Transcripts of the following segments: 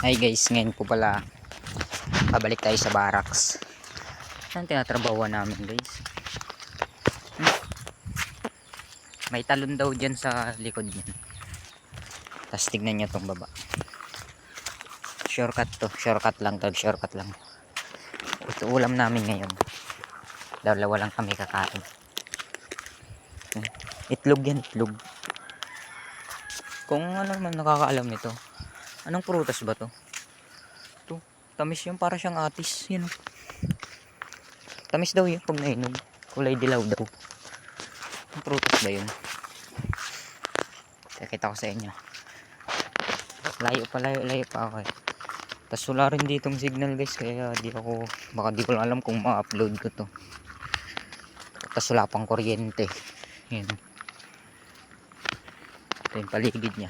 Hi guys, ngayon po pala pabalik tayo sa barracks. Saan tinatrabaho namin guys? May talon daw dyan sa likod niyan. Tapos tignan nyo tong baba. Shortcut to, shortcut lang. Ito ulam namin ngayon. Dalawa lang kami kakain. Itlog yan, itlog. Kung ano man nakakaalam nito, anong prutas ba to? Ito, tamis yun, para siyang atis. Yun. Tamis daw yun pag nainom. Kulay dilaw daw. Ang prutas ba yun? Kakita ko sa inyo. Layo pa ako eh. Tapos wala rin ditong signal guys, kaya baka di ko alam kung ma-upload ko to. Tapos wala pang kuryente. Yan. Ito yung paligid niya.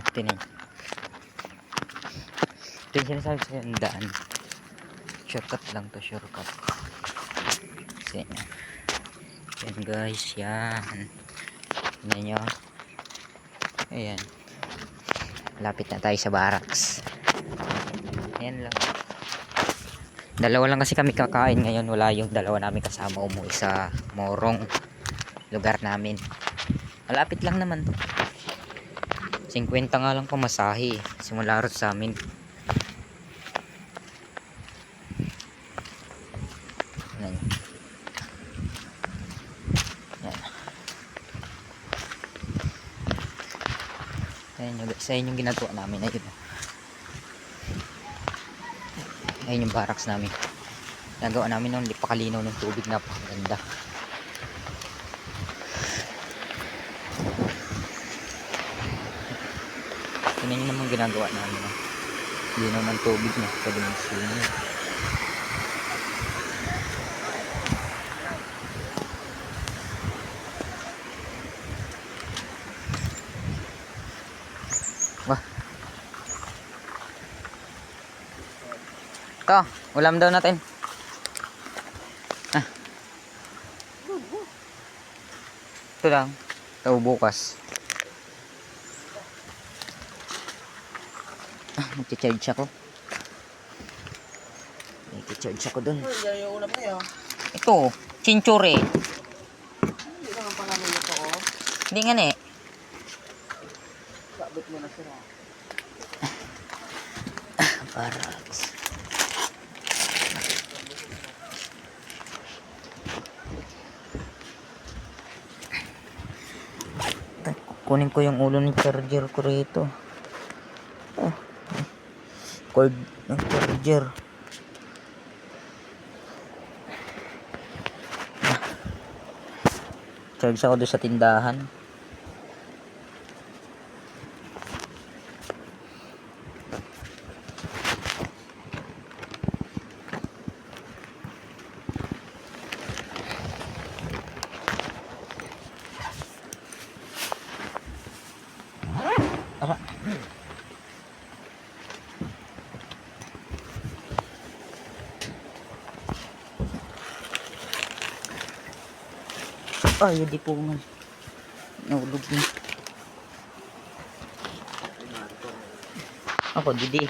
Tinan. Ito yung sinasabi sa daan. Shortcut lang to, shortcut. Kasi yan guys, yan. Tignan nyo. Ayan. Lapit na tayo sa barracks. Ayan lang. Dalawa lang kasi kami kakain ngayon. Wala yung dalawa namin kasama umuwi sa Morong lugar namin. Malapit lang naman to. 50 nga lang pamasahe simula rin sa amin. Ayan. Ayan yung ginagawa namin. Ayun yung barracks namin. Nagawa namin nung lipakalinaw ng tubig, napakaganda. Tingnan nyo naman ginagawa namin. Linaw ng tubig na. Pwede mong swimming. Wah. Ito, ulam daw natin. Ito lang. Ito bukas. Mag-charge ako. Mag-charge ako dun. Ito, chinchore. Hindi naman pa namin ito, oh. Hindi nga eh. Sabit mo na sila. Barracks. Kunin ko yung ulo ng charger ko rito. Cord ng charger. Charge ako doon sa tindahan. Ara. Ay, hindi po man. Naulog na. Ako, didi.